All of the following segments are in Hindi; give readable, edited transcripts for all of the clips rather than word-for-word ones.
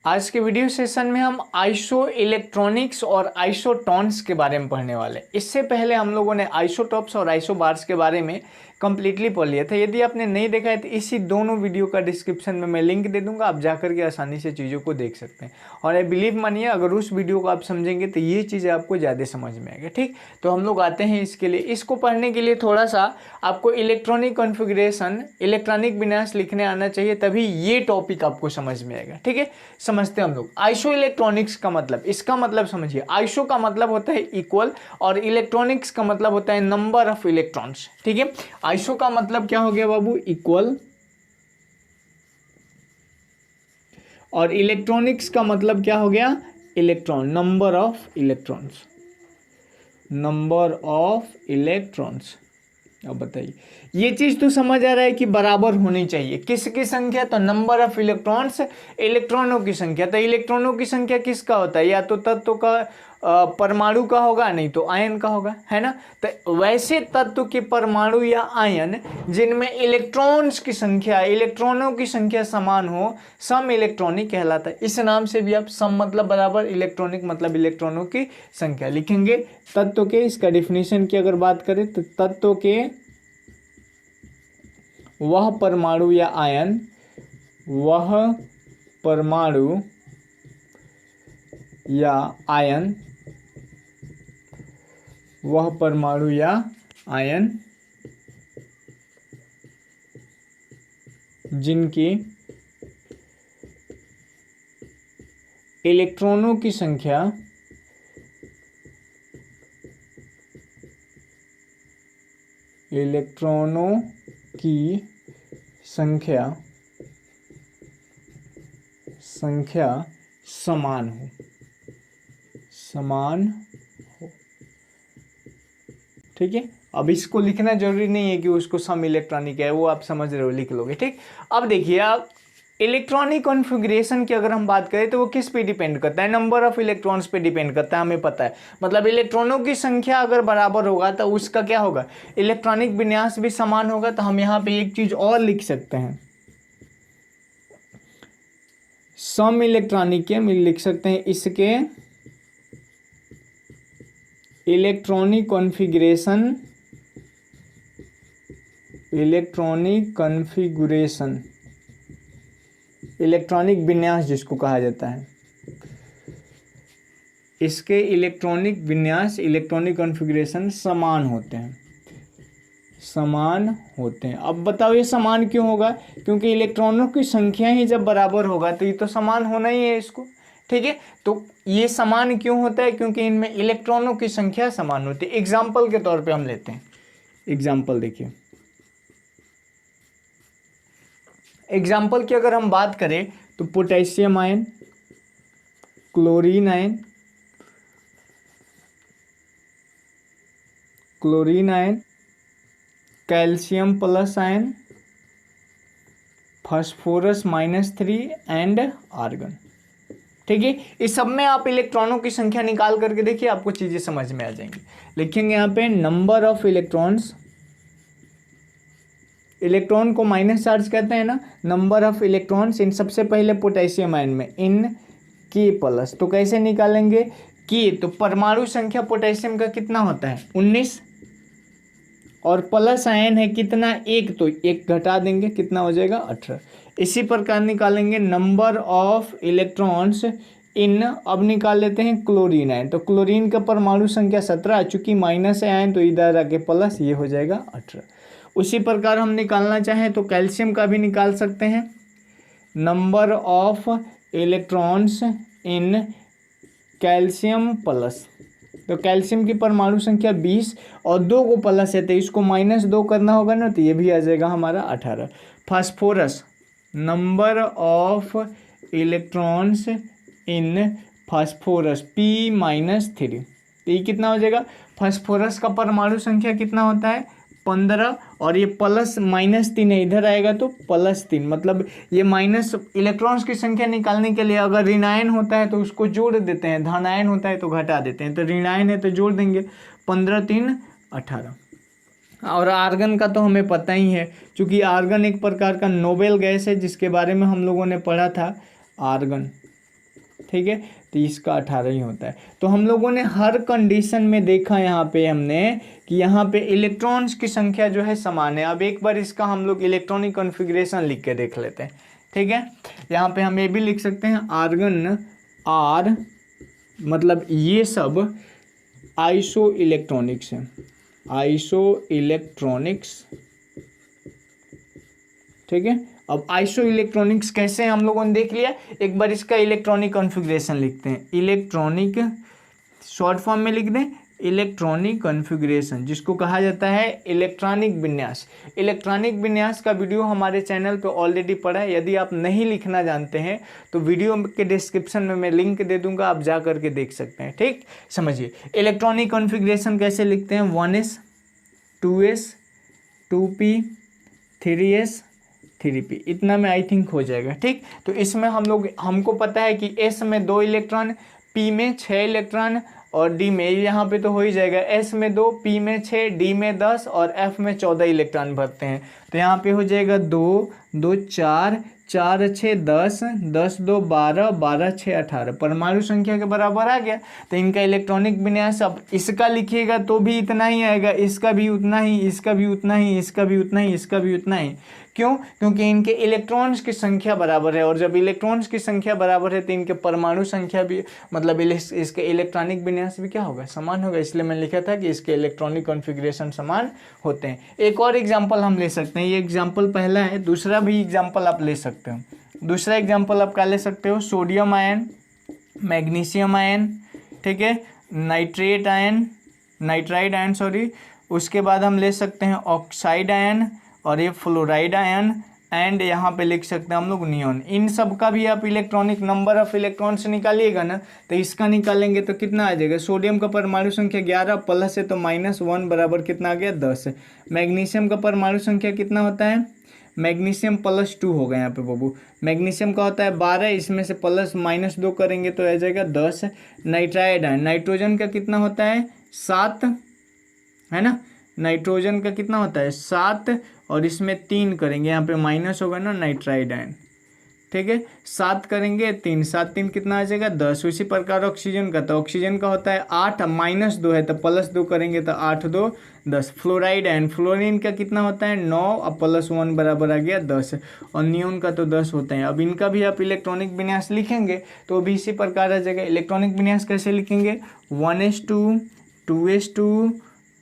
आज के वीडियो सेशन में हम आइसो इलेक्ट्रॉनिक्स और आइसोटॉन्स के बारे में पढ़ने वाले हैं। इससे पहले हम लोगों ने आइसोटॉप्स और आइसोबार्स के बारे में कंप्लीटली पढ़ लिया था। यदि आपने नहीं देखा है तो इसी दोनों वीडियो का डिस्क्रिप्शन में मैं लिंक दे दूंगा, आप जाकर के आसानी से चीज़ों को देख सकते हैं। और आई बिलीव मानिए, अगर उस वीडियो को आप समझेंगे तो ये चीज़ें आपको ज़्यादा समझ में आएगी। ठीक, तो हम लोग आते हैं इसके लिए। इसको पढ़ने के लिए थोड़ा सा आपको इलेक्ट्रॉनिक कॉन्फ़िगरेशन, इलेक्ट्रॉनिक विन्यास लिखने आना चाहिए, तभी ये टॉपिक आपको समझ में आएगा। ठीक है, समझते हैं हम लोग। आइसो इलेक्ट्रॉनिक्स का मतलब, इसका मतलब समझिए। आइसो का मतलब होता है इक्वल और इलेक्ट्रॉनिक्स का मतलब होता है नंबर ऑफ इलेक्ट्रॉन्स। ठीक है, आइसो का मतलब क्या हो गया बाबू? इक्वल। और इलेक्ट्रॉनिक्स का मतलब क्या हो गया? Electron, number of electrons, number of electrons. अब बताइए, ये चीज तो समझ आ रहा है कि बराबर होनी चाहिए। किसकी संख्या? तो नंबर ऑफ इलेक्ट्रॉन्स, इलेक्ट्रॉनों की संख्या। तो इलेक्ट्रॉनों की संख्या किसका होता है? या तो तत्व का, परमाणु का होगा, नहीं तो आयन का होगा, है ना। तो वैसे तत्व के परमाणु या आयन जिनमें इलेक्ट्रॉन्स की संख्या, इलेक्ट्रॉनों की संख्या समान हो, सम इलेक्ट्रॉनिक कहलाता है। इस नाम से भी आप सम मतलब बराबर, इलेक्ट्रॉनिक मतलब इलेक्ट्रॉनों की संख्या लिखेंगे। तत्व के, इसका डिफिनीशन की अगर बात करें तो तत्व के वह परमाणु या आयन, वह परमाणु या आयन, वह परमाणु या आयन जिनकी इलेक्ट्रॉनों की संख्या संख्या समान हो, ठीक है। अब इसको लिखना जरूरी नहीं है कि उसको सम इलेक्ट्रॉनिक है, वो आप समझ रहे हो, लिख लोगे। ठीक, अब देखिए आप, इलेक्ट्रॉनिक कॉन्फ़िगरेशन की अगर हम बात करें तो वो किस पे डिपेंड करता है? नंबर ऑफ इलेक्ट्रॉन्स पे डिपेंड करता है, हमें पता है। मतलब इलेक्ट्रॉनों की संख्या अगर बराबर होगा तो उसका क्या होगा? इलेक्ट्रॉनिक विन्यास भी समान होगा। तो हम यहाँ पे एक चीज और लिख सकते हैं, सम इलेक्ट्रॉनिक के हम लिख सकते हैं, इसके इलेक्ट्रॉनिक कॉन्फ़िगरेशन, इलेक्ट्रॉनिक विन्यास जिसको कहा जाता है, इसके इलेक्ट्रॉनिक विन्यास, इलेक्ट्रॉनिक कॉन्फ़िगरेशन समान होते हैं। अब बताओ ये समान क्यों होगा? क्योंकि इलेक्ट्रॉनों की संख्या ही जब बराबर होगा तो ये तो समान होना ही है इसको। ठीक है, तो ये समान क्यों होता है? क्योंकि इनमें इलेक्ट्रॉनों की संख्या समान होती है। एग्जाम्पल के तौर पे हम लेते हैं, एग्जाम्पल देखिए, एग्जाम्पल की अगर हम बात करें तो potassium ion, chlorine ion, calcium plus ion, phosphorus -3 and argon. ठीक है, इस सब में आप इलेक्ट्रॉनों की संख्या निकाल करके देखिए, आपको चीजें समझ में आ जाएंगी। लिखेंगे यहाँ पे नंबर ऑफ इलेक्ट्रॉन्स, इलेक्ट्रॉन को माइनस चार्ज कहते हैं ना, नंबर ऑफ इलेक्ट्रॉन्स इन, सबसे पहले पोटेशियम आयन में इन के प्लस। तो कैसे निकालेंगे? के, तो परमाणु संख्या पोटेशियम का कितना होता है? 19, और प्लस आयन है कितना? 1, तो 1 घटा देंगे, कितना हो जाएगा? 18। इसी प्रकार निकालेंगे नंबर ऑफ इलेक्ट्रॉन्स इन, अब निकाल लेते हैं क्लोरीन आयन। तो क्लोरीन का परमाणु संख्या 17, चूंकि माइनस है आयन तो इधर आके प्लस, ये हो जाएगा 18। उसी प्रकार हम निकालना चाहें तो कैल्शियम का भी निकाल सकते हैं, number of electrons in calcium plus. तो कैल्शियम की परमाणु संख्या 20 और 2 को प्लस है तो इसको -2 करना होगा ना, तो ये भी आ जाएगा हमारा 18। Phosphorus, number of electrons in phosphorus P-3, तो ये कितना हो जाएगा? फास्फोरस का परमाणु संख्या कितना होता है? 15, और ये प्लस -3 है, इधर आएगा तो +3। मतलब ये माइनस इलेक्ट्रॉन्स की संख्या निकालने के लिए अगर ऋणायन होता है तो उसको जोड़ देते हैं, धनायन होता है तो घटा देते हैं। तो ऋणायन है तो जोड़ देंगे, 15 3 18। और आर्गन का तो हमें पता ही है, क्योंकि आर्गन एक प्रकार का नोबेल गैस है जिसके बारे में हम लोगों ने पढ़ा था। आर्गन ठीक है, तो इसका 18 ही होता है। तो हम लोगों ने हर कंडीशन में देखा यहाँ पे हमने कि यहाँ पे इलेक्ट्रॉन्स की संख्या जो है समान है। अब एक बार इसका हम लोग इलेक्ट्रॉनिक कॉन्फ़िगरेशन लिख के देख लेते हैं, ठीक है। यहाँ पे हम ये भी लिख सकते हैं आर्गन आर, मतलब ये सब आइसो इलेक्ट्रॉनिक्स है, आइसो इलेक्ट्रॉनिक्स, ठीक है। अब आइसो इलेक्ट्रॉनिक्स कैसे हैं हम लोगों ने देख लिया। एक बार इसका इलेक्ट्रॉनिक कॉन्फ़िगरेशन लिखते हैं, इलेक्ट्रॉनिक शॉर्ट फॉर्म में लिख दें इलेक्ट्रॉनिक कॉन्फ़िगरेशन, जिसको कहा जाता है इलेक्ट्रॉनिक विन्यास। इलेक्ट्रॉनिक विन्यास का वीडियो हमारे चैनल पे ऑलरेडी पड़ा है। यदि आप नहीं लिखना जानते हैं तो वीडियो के डिस्क्रिप्शन में मैं लिंक दे दूंगा, आप जा करके देख सकते हैं, ठीक। समझिए इलेक्ट्रॉनिक कॉन्फ़िगरेशन कैसे लिखते हैं, 1s 2s 2p 3s 3p, इतना में आई थिंक हो जाएगा, ठीक। तो इसमें हमको पता है कि s में 2 इलेक्ट्रॉन, p में 6 इलेक्ट्रॉन और d में, यहाँ पे तो हो ही जाएगा, s में 2, p में 6, d में 10 और f में 14 इलेक्ट्रॉन भरते हैं। तो यहाँ पे हो जाएगा 2 2 4 4 6 10 10 2 12 12 6 18, परमाणु संख्या के बराबर आ गया। तो इनका इलेक्ट्रॉनिक विन्यास, अब इसका लिखिएगा तो भी इतना ही आएगा, इसका भी उतना ही, इसका भी उतना ही, इसका भी उतना ही, इसका भी उतना ही। क्यों? क्योंकि इनके इलेक्ट्रॉन्स की संख्या बराबर है, और जब इलेक्ट्रॉन्स की संख्या बराबर है तो इनके परमाणु संख्या भी, मतलब इसके इलेक्ट्रॉनिक विन्यास भी क्या होगा, समान होगा। इसलिए मैंने लिखा था कि इसके इलेक्ट्रॉनिक कॉन्फ़िगरेशन समान होते हैं। एक और एग्जाम्पल हम ले सकते हैं, ये एग्जाम्पल पहला है, दूसरा भी एग्जाम्पल आप ले सकते हो। दूसरा एग्जाम्पल आप क्या ले सकते हो, सोडियम आयन, मैग्नीशियम आयन, ठीक है, नाइट्राइड आयन सॉरी, उसके बाद हम ले सकते हैं ऑक्साइड आयन, और ये फ्लोराइड आयन, एंड यहाँ पे लिख सकते हैं हम लोग नियॉन। इन सब का भी आप इलेक्ट्रॉनिक नंबर ऑफ इलेक्ट्रॉन्स निकालिएगा ना, तो इसका निकालेंगे तो कितना आ जाएगा, सोडियम का परमाणु संख्या 11 प्लस है तो -1 बराबर कितना आ गया 10 है। मैग्नीशियम का परमाणु संख्या कितना होता है, मैग्नीशियम +2 होगा यहाँ पे बाबू, मैग्नीशियम का होता है 12, इसमें से प्लस -2 करेंगे तो आ जाएगा 10। नाइट्राइड आयन, नाइट्रोजन का कितना होता है 7, है ना, नाइट्रोजन का कितना होता है 7, और इसमें 3 करेंगे, यहाँ पे माइनस होगा ना, नाइट्राइड आयन, ठीक है, 7 करेंगे 3, 7 3 कितना आ जाएगा 10। उसी प्रकार ऑक्सीजन का, तो ऑक्सीजन का होता है 8, -2 है तो +2 करेंगे तो 8 2 10। फ्लोराइड आयन, फ्लोरीन का कितना होता है 9, अब +1 बराबर आ गया 10, और नियोन का तो 10 होता है। अब इनका भी आप इलेक्ट्रॉनिक विन्यास लिखेंगे तो भी इसी प्रकार आ जाएगा। इलेक्ट्रॉनिक विन्यास कैसे लिखेंगे, 1s2 2s2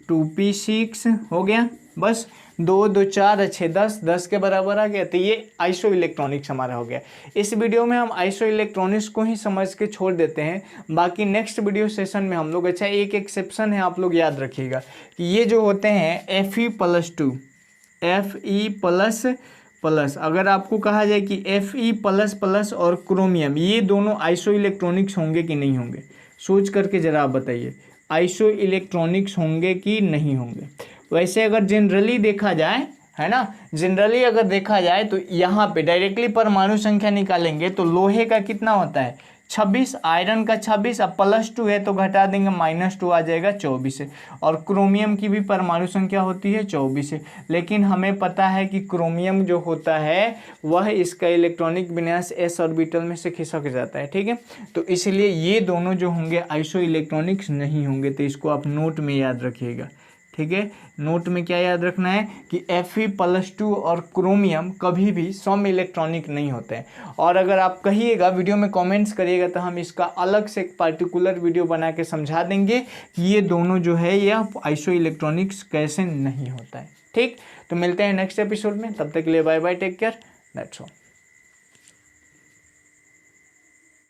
2p6 हो गया, बस 2 2 4 6 10 10 के बराबर आ गया। तो ये आइसो इलेक्ट्रॉनिक्स हमारा हो गया। इस वीडियो में हम आइसो इलेक्ट्रॉनिक्स को ही समझ के छोड़ देते हैं, बाकी नेक्स्ट वीडियो सेशन में हम लोग, अच्छा एक एक्सेप्शन है, आप लोग याद रखिएगा कि ये जो होते हैं Fe+2 Fe++, अगर आपको कहा जाए कि Fe++ और क्रोमियम, ये दोनों आइसो इलेक्ट्रॉनिक्स होंगे कि नहीं होंगे, सोच करके ज़रा आप बताइए, आइसो इलेक्ट्रॉनिक्स होंगे कि नहीं होंगे। वैसे अगर जनरली देखा जाए, है ना, जनरली अगर देखा जाए तो यहाँ पे डायरेक्टली परमाणु संख्या निकालेंगे तो लोहे का कितना होता है 26, आयरन का 26, अब +2 है तो घटा देंगे -2 आ जाएगा 24 है, और क्रोमियम की भी परमाणु संख्या होती है 24 है। लेकिन हमें पता है कि क्रोमियम जो होता है वह इसका इलेक्ट्रॉनिक विन्यास s ऑर्बिटल में से खिसक जाता है, ठीक है। तो इसलिए ये दोनों जो होंगे आइसो इलेक्ट्रॉनिक्स नहीं होंगे, तो इसको आप नोट में याद रखिएगा, ठीक है। नोट में क्या याद रखना है कि Fe+2 और क्रोमियम कभी भी सम इलेक्ट्रॉनिक नहीं होते हैं। और अगर आप कहिएगा, वीडियो में कमेंट्स करिएगा, तो हम इसका अलग से एक पार्टिकुलर वीडियो बना के समझा देंगे कि ये दोनों जो है यह आइसो इलेक्ट्रॉनिक्स कैसे नहीं होता है, ठीक। तो मिलते हैं नेक्स्ट एपिसोड में, तब तक के लिए bye bye, take care, that's all.